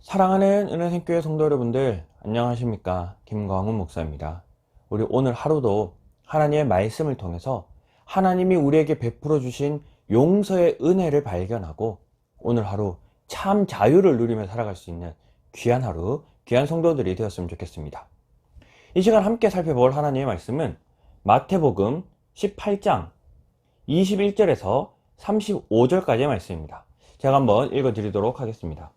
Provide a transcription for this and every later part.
사랑하는 은혜생교회 성도 여러분들, 안녕하십니까? 김광훈 목사입니다. 우리 오늘 하루도 하나님의 말씀을 통해서 하나님이 우리에게 베풀어 주신 용서의 은혜를 발견하고 오늘 하루 참 자유를 누리며 살아갈 수 있는 귀한 하루, 귀한 성도들이 되었으면 좋겠습니다. 이 시간 함께 살펴볼 하나님의 말씀은 마태복음 18장 21절에서 35절까지의 말씀입니다. 제가 한번 읽어드리도록 하겠습니다.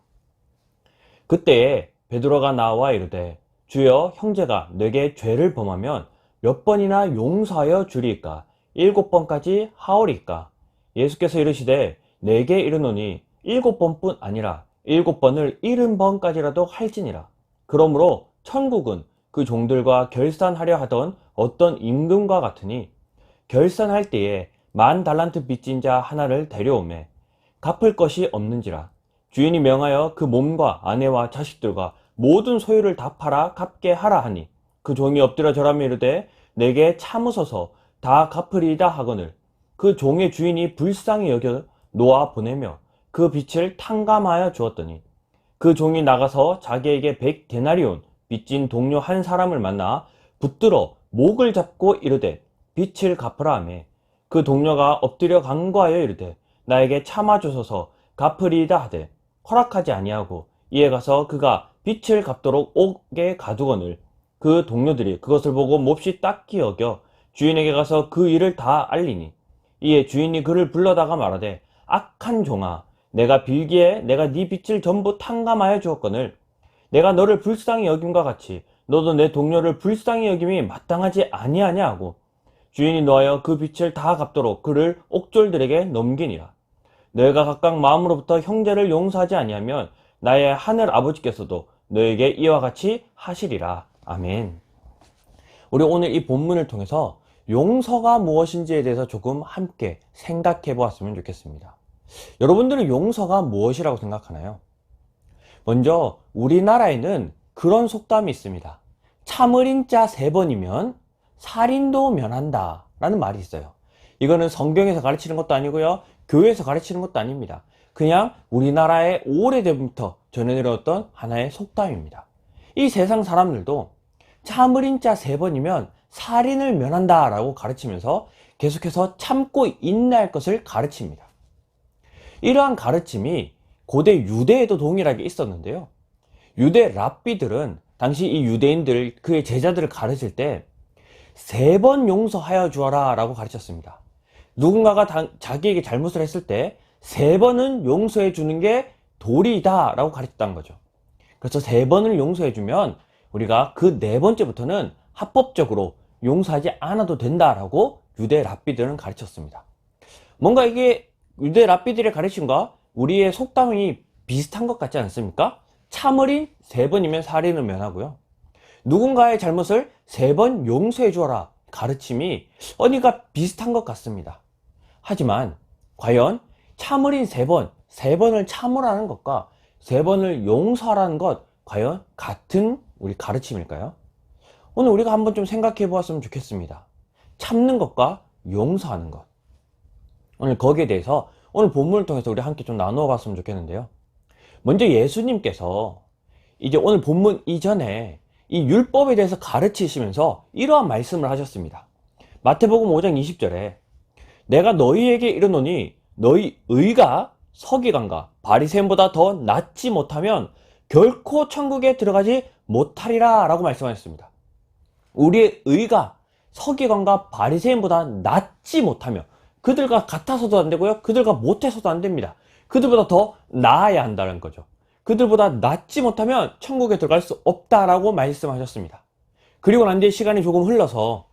그때에 베드로가 나와 이르되 주여, 형제가 내게 죄를 범하면 몇 번이나 용서하여 주리이까? 7번까지 하오리이까? 예수께서 이르시되 내게 이르노니 7번뿐 아니라 7번을 70번까지라도 할지니라. 그러므로 천국은 그 종들과 결산하려 하던 어떤 임금과 같으니 결산할 때에 10,000달란트 빚진 자 하나를 데려오매 갚을 것이 없는지라. 주인이 명하여 그 몸과 아내와 자식들과 모든 소유를 다 팔아 갚게 하라 하니 그 종이 엎드려 절하며 이르되 내게 참으소서 다 갚으리이다 하거늘 그 종의 주인이 불쌍히 여겨 놓아 보내며 그 빚을 탕감하여 주었더니 그 종이 나가서 자기에게 100데나리온 빚진 동료 한 사람을 만나 붙들어 목을 잡고 이르되 빚을 갚으라 하매 그 동료가 엎드려 간구하여 이르되 나에게 참아주소서 갚으리이다 하되 허락하지 아니하고 이에 가서 그가 빚을 갚도록 옥에 가두거늘 그 동료들이 그것을 보고 몹시 딱히 여겨 주인에게 가서 그 일을 다 알리니 이에 주인이 그를 불러다가 말하되 악한 종아, 내가 빌기에 내가 네 빚을 전부 탕감하여 주었거늘 내가 너를 불쌍히 여김과 같이 너도 내 동료를 불쌍히 여김이 마땅하지 아니하냐 하고 주인이 노하여 그 빚을 다 갚도록 그를 옥졸들에게 넘기니라. 너희가 각각 마음으로부터 형제를 용서하지 아니하면 나의 하늘 아버지께서도 너에게 이와 같이 하시리라. 아멘. 우리 오늘 이 본문을 통해서 용서가 무엇인지에 대해서 조금 함께 생각해 보았으면 좋겠습니다. 여러분들은 용서가 무엇이라고 생각하나요? 먼저 우리나라에는 그런 속담이 있습니다. 참을인 자 3번이면 살인도 면한다 라는 말이 있어요. 이거는 성경에서 가르치는 것도 아니고요, 교회에서 가르치는 것도 아닙니다. 그냥 우리나라에 오래전부터 전해내려왔던 하나의 속담입니다. 이 세상 사람들도 참을인 자 3번이면 살인을 면한다 라고 가르치면서 계속해서 참고 인내할 것을 가르칩니다. 이러한 가르침이 고대 유대에도 동일하게 있었는데요, 유대 랍비들은 당시 이 유대인들, 그의 제자들을 가르칠 때 3번 용서하여 주어라 라고 가르쳤습니다. 누군가가 자기에게 잘못을 했을 때 3번은 용서해 주는 게 도리이다 라고 가르쳤다는 거죠. 그래서 3번을 용서해 주면 우리가 그 4번째부터는 합법적으로 용서하지 않아도 된다라고 유대 랍비들은 가르쳤습니다. 뭔가 이게 유대 랍비들의 가르침과 우리의 속담이 비슷한 것 같지 않습니까? 참을인 3번이면 살인을 면하고요, 누군가의 잘못을 3번 용서해 주어라 가르침이 어디가 비슷한 것 같습니다. 하지만 과연 참을인 3번을 참으라는 것과 3번을 용서하라는 것, 과연 같은 우리 가르침일까요? 오늘 우리가 한번 좀 생각해 보았으면 좋겠습니다. 참는 것과 용서하는 것, 오늘 거기에 대해서 오늘 본문을 통해서 우리 함께 좀 나누어 봤으면 좋겠는데요, 먼저 예수님께서 이제 오늘 본문 이전에 이 율법에 대해서 가르치시면서 이러한 말씀을 하셨습니다. 마태복음 5장 20절에 내가 너희에게 이르노니 너희 의가 서기관과 바리새인보다 더 낫지 못하면 결코 천국에 들어가지 못하리라 라고 말씀하셨습니다. 우리의 의가 서기관과 바리새인보다 낫지 못하면, 그들과 같아서도 안 되고요, 그들과 못해서도 안 됩니다. 그들보다 더 나아야 한다는 거죠. 그들보다 낫지 못하면 천국에 들어갈 수 없다라고 말씀하셨습니다. 그리고 난 뒤에 시간이 조금 흘러서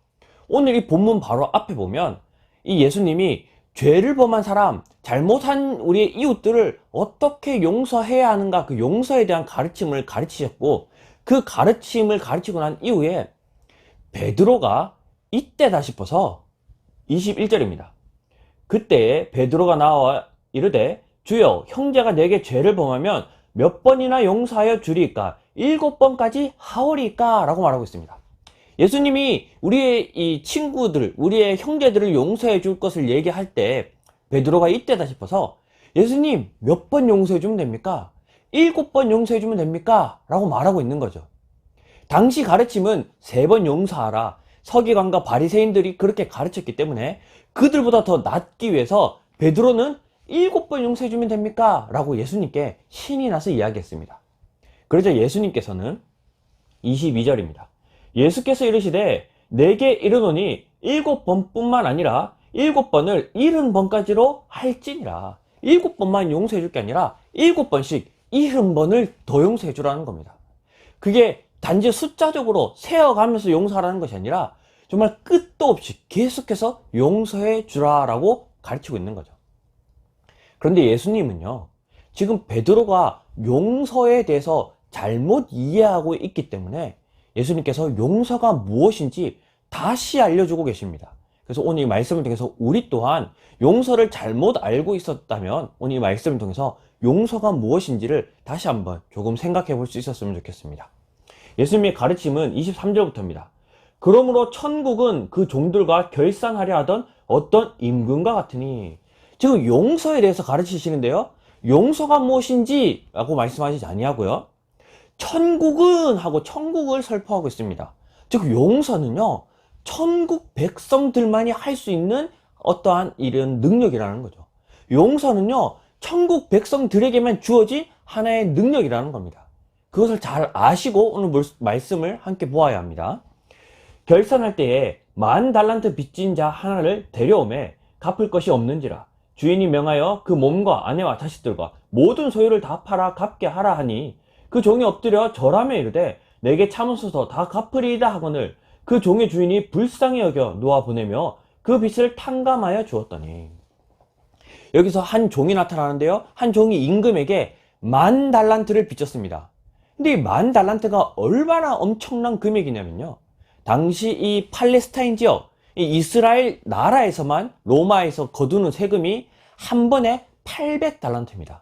오늘 이 본문 바로 앞에 보면 이 예수님이 죄를 범한 사람, 잘못한 우리의 이웃들을 어떻게 용서해야 하는가, 그 용서에 대한 가르침을 가르치셨고, 그 가르침을 가르치고 난 이후에 베드로가 이때다 싶어서 21절입니다. 그때 베드로가 나와 이르되 주여, 형제가 내게 죄를 범하면 몇 번이나 용서하여 주리이까? 7번까지 하오리이까? 라고 말하고 있습니다. 예수님이 우리의 이 친구들, 우리의 형제들을 용서해 줄 것을 얘기할 때 베드로가 이때다 싶어서 예수님 몇 번 용서해 주면 됩니까? 7번 용서해주면 됩니까? 라고 말하고 있는 거죠. 당시 가르침은 3번 용서하라. 서기관과 바리새인들이 그렇게 가르쳤기 때문에 그들보다 더 낫기 위해서 베드로는 7번 용서해주면 됩니까? 라고 예수님께 신이 나서 이야기했습니다. 그러자 예수님께서는 22절입니다. 예수께서 이르시되 내게 이르노니 7번뿐만 아니라 7번을 70번까지로 할지니라. 7번만 용서해 줄 게 아니라 7번씩 70번을 더 용서해 주라는 겁니다. 그게 단지 숫자적으로 세어가면서 용서하라는 것이 아니라 정말 끝도 없이 계속해서 용서해 주라라고 가르치고 있는 거죠. 그런데 예수님은요, 지금 베드로가 용서에 대해서 잘못 이해하고 있기 때문에 예수님께서 용서가 무엇인지 다시 알려주고 계십니다. 그래서 오늘 이 말씀을 통해서 우리 또한 용서를 잘못 알고 있었다면 오늘 이 말씀을 통해서 용서가 무엇인지를 다시 한번 조금 생각해 볼 수 있었으면 좋겠습니다. 예수님의 가르침은 23절부터입니다. 그러므로 천국은 그 종들과 결산하려 하던 어떤 임금과 같으니, 지금 용서에 대해서 가르치시는데요, 용서가 무엇인지 라고 말씀하시지 아니하고요, 천국은 하고 천국을 설포하고 있습니다. 즉 용서는요, 천국 백성들만이 할 수 있는 어떠한 이런 능력이라는 거죠. 용서는요, 천국 백성들에게만 주어진 하나의 능력이라는 겁니다. 그것을 잘 아시고 오늘 말씀을 함께 보아야 합니다. 결산할 때에 10,000달란트 빚진 자 하나를 데려오매 갚을 것이 없는지라 주인이 명하여 그 몸과 아내와 자식들과 모든 소유를 다 팔아 갚게 하라 하니, 그 종이 엎드려 절하며 이르되 내게 참으소서 다 갚으리이다 하거늘 그 종의 주인이 불쌍히 여겨 놓아 보내며 그 빚을 탕감하여 주었더니. 여기서 한 종이 나타나는데요, 한 종이 임금에게 10,000달란트를 빚졌습니다. 근데 이 10,000달란트가 얼마나 엄청난 금액이냐면요, 당시 이 팔레스타인 지역, 이 이스라엘 나라에서만 로마에서 거두는 세금이 한 번에 800달란트입니다.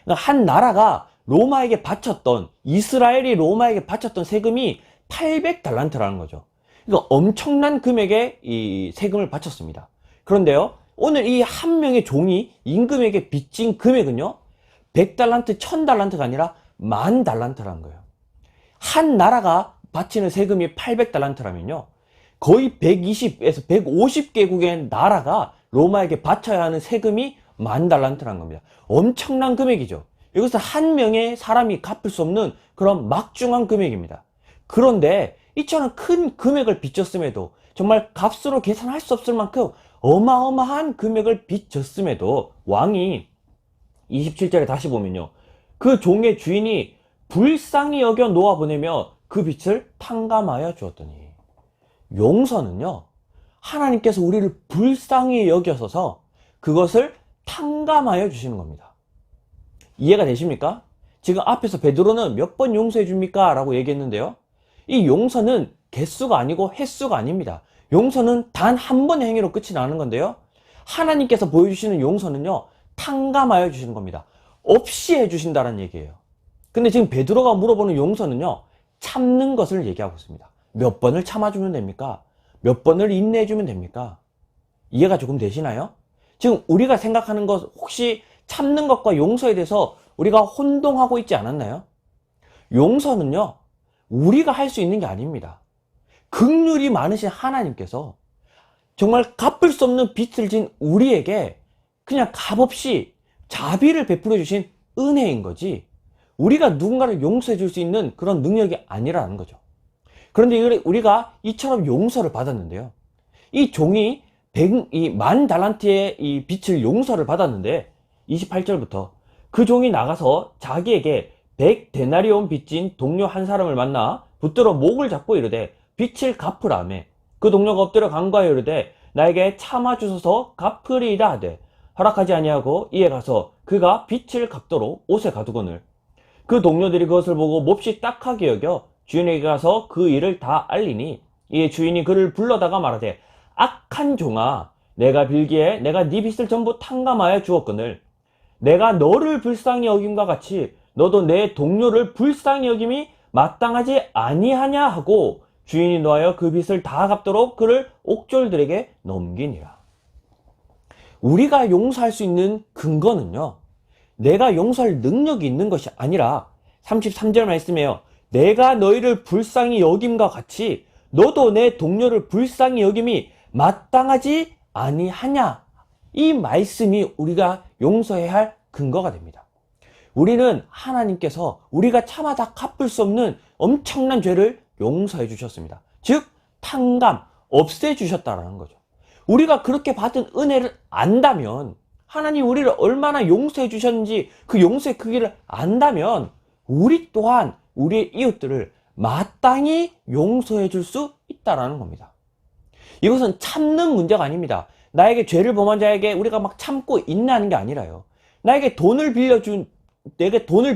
그러니까 한 나라가 로마에게 바쳤던, 이스라엘이 로마에게 바쳤던 세금이 800달란트라는 거죠. 그러니까 엄청난 금액의 이 세금을 바쳤습니다. 그런데요, 오늘 이 한 명의 종이 임금에게 빚진 금액은요, 100달란트, 1000달란트가 아니라 10,000달란트라는 거예요. 한 나라가 바치는 세금이 800달란트라면요, 거의 120에서 150개국의 나라가 로마에게 바쳐야 하는 세금이 10,000달란트라는 겁니다. 엄청난 금액이죠. 이것은 한 명의 사람이 갚을 수 없는 그런 막중한 금액입니다. 그런데 이처럼 큰 금액을 빚졌음에도, 정말 값으로 계산할 수 없을 만큼 어마어마한 금액을 빚졌음에도 왕이 27절에 다시 보면요, 그 종의 주인이 불쌍히 여겨 놓아보내며 그 빚을 탕감하여 주었더니. 용서는요, 하나님께서 우리를 불쌍히 여겨서서 그것을 탕감하여 주시는 겁니다. 이해가 되십니까? 지금 앞에서 베드로는 몇 번 용서해 줍니까? 라고 얘기했는데요, 이 용서는 개수가 아니고 횟수가 아닙니다. 용서는 단 한 번의 행위로 끝이 나는 건데요, 하나님께서 보여주시는 용서는요, 탕감하여 주시는 겁니다. 없이 해주신다는 얘기예요. 근데 지금 베드로가 물어보는 용서는요, 참는 것을 얘기하고 있습니다. 몇 번을 참아주면 됩니까? 몇 번을 인내해주면 됩니까? 이해가 조금 되시나요? 지금 우리가 생각하는 것, 혹시 참는 것과 용서에 대해서 우리가 혼동하고 있지 않았나요? 용서는요, 우리가 할 수 있는 게 아닙니다. 긍휼이 많으신 하나님께서 정말 갚을 수 없는 빚을 진 우리에게 그냥 값없이 자비를 베풀어 주신 은혜인 거지, 우리가 누군가를 용서해 줄 수 있는 그런 능력이 아니라는 거죠. 그런데 우리가 이처럼 용서를 받았는데요, 이 종이 10,000달란트의 이 빚을 용서를 받았는데 28절부터 그 종이 나가서 자기에게 100데나리온 빚진 동료 한 사람을 만나 붙들어 목을 잡고 이르되 빚을 갚으라며, 그 동료가 엎드려 간구하여 이르되 나에게 참아주소서 갚으리이다 하되 허락하지 아니하고 이에 가서 그가 빚을 갚도록 옷에 가두거늘 그 동료들이 그것을 보고 몹시 딱하게 여겨 주인에게 가서 그 일을 다 알리니, 이에 주인이 그를 불러다가 말하되 악한 종아, 내가 빌기에 내가 네 빚을 전부 탕감하여 주었거늘 내가 너를 불쌍히 여김과 같이 너도 내 동료를 불쌍히 여김이 마땅하지 아니하냐 하고 주인이 노하여 그 빚을 다 갚도록 그를 옥졸들에게 넘기니라. 우리가 용서할 수 있는 근거는요, 내가 용서할 능력이 있는 것이 아니라 33절 말씀에요. 내가 너희를 불쌍히 여김과 같이 너도 내 동료를 불쌍히 여김이 마땅하지 아니하냐. 이 말씀이 우리가 용서해야 할 근거가 됩니다. 우리는 하나님께서 우리가 참아다 갚을 수 없는 엄청난 죄를 용서해 주셨습니다. 즉 탕감, 없애 주셨다는 거죠. 우리가 그렇게 받은 은혜를 안다면, 하나님 우리를 얼마나 용서해 주셨는지 그 용서의 크기를 안다면 우리 또한 우리의 이웃들을 마땅히 용서해 줄 수 있다는 겁니다. 이것은 참는 문제가 아닙니다. 나에게 죄를 범한 자에게 우리가 막 참고 인내하는 게 아니라요. 내게 돈을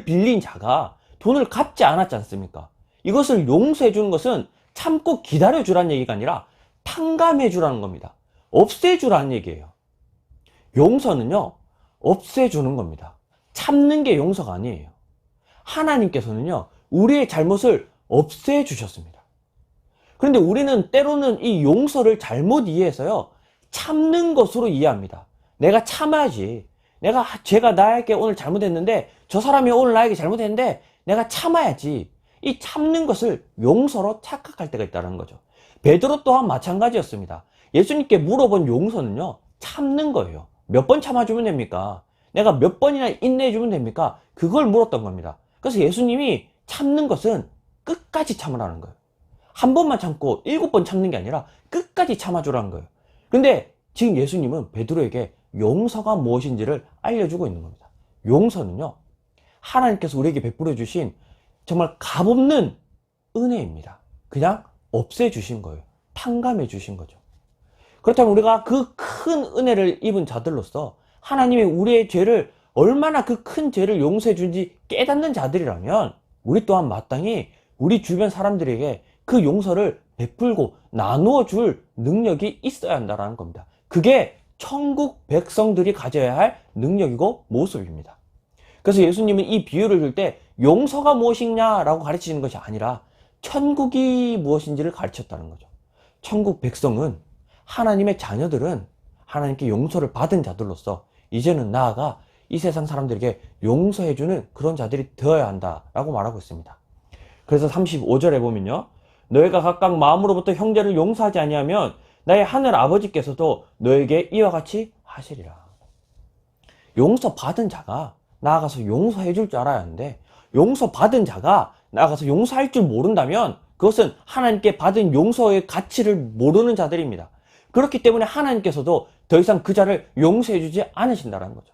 빌린 자가 돈을 갚지 않았지 않습니까? 이것을 용서해 주는 것은 참고 기다려 주라는 얘기가 아니라 탕감해 주라는 겁니다. 없애 주라는 얘기예요. 용서는요, 없애주는 겁니다. 참는 게 용서가 아니에요. 하나님께서는요, 우리의 잘못을 없애주셨습니다. 그런데 우리는 때로는 이 용서를 잘못 이해해서요, 참는 것으로 이해합니다. 내가 참아야지. 제가 나에게 오늘 잘못했는데, 저 사람이 오늘 나에게 잘못했는데, 내가 참아야지. 이 참는 것을 용서로 착각할 때가 있다는 거죠. 베드로 또한 마찬가지였습니다. 예수님께 물어본 용서는요, 참는 거예요. 몇 번 참아주면 됩니까? 내가 몇 번이나 인내해주면 됩니까? 그걸 물었던 겁니다. 그래서 예수님이 참는 것은 끝까지 참으라는 거예요. 한 번만 참고 7번 참는 게 아니라 끝까지 참아주라는 거예요. 근데 지금 예수님은 베드로에게 용서가 무엇인지를 알려주고 있는 겁니다. 용서는요, 하나님께서 우리에게 베풀어 주신 정말 값없는 은혜입니다. 그냥 없애주신 거예요. 탕감해 주신 거죠. 그렇다면 우리가 그 큰 은혜를 입은 자들로서 하나님이 우리의 죄를, 얼마나 그 큰 죄를 용서해 준지 깨닫는 자들이라면 우리 또한 마땅히 우리 주변 사람들에게 그 용서를 베풀고 나누어 줄 능력이 있어야 한다는 겁니다. 그게 천국 백성들이 가져야 할 능력이고 모습입니다. 그래서 예수님은 이 비유를 줄 때 용서가 무엇이냐라고 가르치는 것이 아니라 천국이 무엇인지를 가르쳤다는 거죠. 천국 백성은, 하나님의 자녀들은 하나님께 용서를 받은 자들로서 이제는 나아가 이 세상 사람들에게 용서해주는 그런 자들이 되어야 한다라고 말하고 있습니다. 그래서 35절에 보면요, 너희가 각각 마음으로부터 형제를 용서하지 아니하면 나의 하늘 아버지께서도 너에게 이와 같이 하시리라. 용서받은 자가 나아가서 용서해 줄 줄 알아야 하는데, 용서받은 자가 나아가서 용서할 줄 모른다면 그것은 하나님께 받은 용서의 가치를 모르는 자들입니다. 그렇기 때문에 하나님께서도 더 이상 그 자를 용서해 주지 않으신다는 거죠.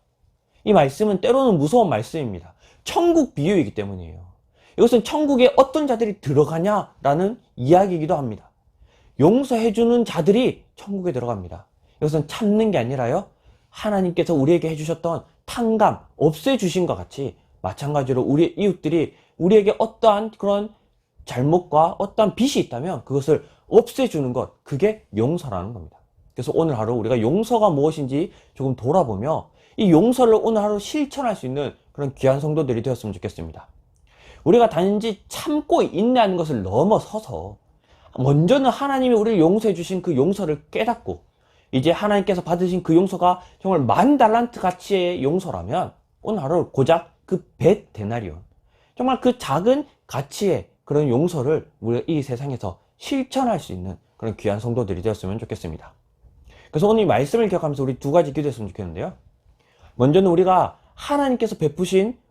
이 말씀은 때로는 무서운 말씀입니다. 천국 비유이기 때문이에요. 이것은 천국에 어떤 자들이 들어가냐라는 이야기이기도 합니다. 용서해 주는 자들이 천국에 들어갑니다. 이것은 참는 게 아니라요, 하나님께서 우리에게 해주셨던 탕감, 없애주신 것 같이 마찬가지로 우리 이웃들이 우리에게 어떠한 그런 잘못과 어떠한 빚이 있다면 그것을 없애주는 것, 그게 용서라는 겁니다. 그래서 오늘 하루 우리가 용서가 무엇인지 조금 돌아보며 이 용서를 오늘 하루 실천할 수 있는 그런 귀한 성도들이 되었으면 좋겠습니다. 우리가 단지 참고 인내하는 것을 넘어서서 먼저는 하나님이 우리를 용서해 주신 그 용서를 깨닫고, 이제 하나님께서 받으신 그 용서가 정말 10,000달란트 가치의 용서라면 오늘 하루 고작 그 100데나리온, 정말 그 작은 가치의 그런 용서를 우리가 이 세상에서 실천할 수 있는 그런 귀한 성도들이 되었으면 좋겠습니다. 그래서 오늘 이 말씀을 기억하면서 우리 두 가지 기도했으면 좋겠는데요. 먼저는 우리가 하나님께서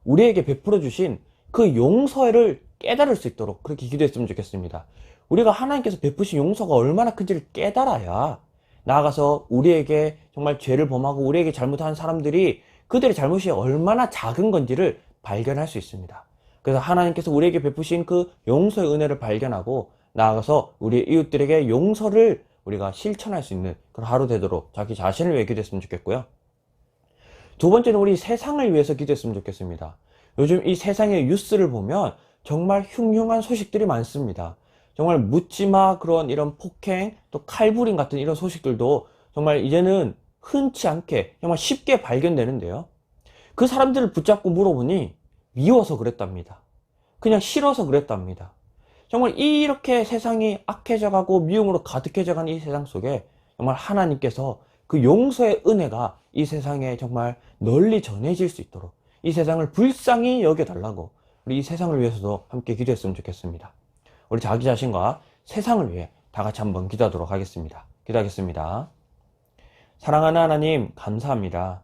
우리에게 베풀어 주신 그 용서를 깨달을 수 있도록 그렇게 기도했으면 좋겠습니다. 우리가 하나님께서 베푸신 용서가 얼마나 큰지를 깨달아야 나아가서 우리에게 정말 죄를 범하고 우리에게 잘못한 사람들이 그들의 잘못이 얼마나 작은 건지를 발견할 수 있습니다. 그래서 하나님께서 우리에게 베푸신 그 용서의 은혜를 발견하고 나아가서 우리 이웃들에게 용서를 우리가 실천할 수 있는 그런 하루 되도록 자기 자신을 위해 기도했으면 좋겠고요. 두 번째는 우리 세상을 위해서 기도했으면 좋겠습니다. 요즘 이 세상의 뉴스를 보면 정말 흉흉한 소식들이 많습니다. 정말 묻지마 그런 이런 폭행, 또 칼부림 같은 이런 소식들도 정말 이제는 흔치 않게 정말 쉽게 발견되는데요. 그 사람들을 붙잡고 물어보니 미워서 그랬답니다. 그냥 싫어서 그랬답니다. 정말 이렇게 세상이 악해져 가고 미움으로 가득해져 가는 이 세상 속에 정말 하나님께서 그 용서의 은혜가 이 세상에 정말 널리 전해질 수 있도록, 이 세상을 불쌍히 여겨달라고 우리 이 세상을 위해서도 함께 기도했으면 좋겠습니다. 우리 자기 자신과 세상을 위해 다 같이 한번 기도하도록 하겠습니다. 기도하겠습니다. 사랑하는 하나님, 감사합니다.